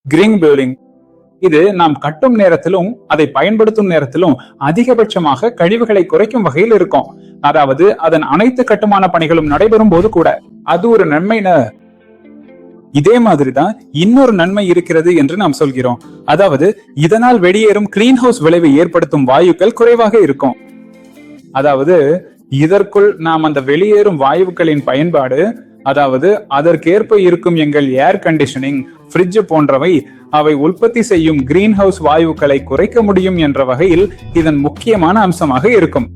Green building. இது நாம் கட்டும் நேரத்திலும் அதை பயன்படுத்தும் நேரத்திலும் அதிகபட்சமாக கழிவுகளை குறைக்கும் வகையில் இருக்கும். அதாவது அதன் அனைத்து கட்டுமான பணிகளும் நடைபெறும் போது கூட அது ஒரு நன்மைன்னு. இதே மாதிரிதான் இன்னொரு நன்மை இருக்கிறது என்று நாம் சொல்கிறோம். அதாவது இதனால் வெளியேறும் கிரீன் ஹவுஸ் விளைவை ஏற்படுத்தும் வாயுக்கள் குறைவாக இருக்கும். அதாவது இதற்குள் நாம் அந்த வெளியேறும் வாயுக்களின் பயன்பாடு, அதாவது அதற்கேற்ப இருக்கும் எங்கள் ஏர் கண்டிஷனிங், ஃப்ரிட்ஜ் போன்றவை அவை உற்பத்தி செய்யும் கிரீன் ஹவுஸ் வாயுக்களை குறைக்க முடியும் என்ற வகையில் இதன் முக்கியமான அம்சமாக இருக்கும்.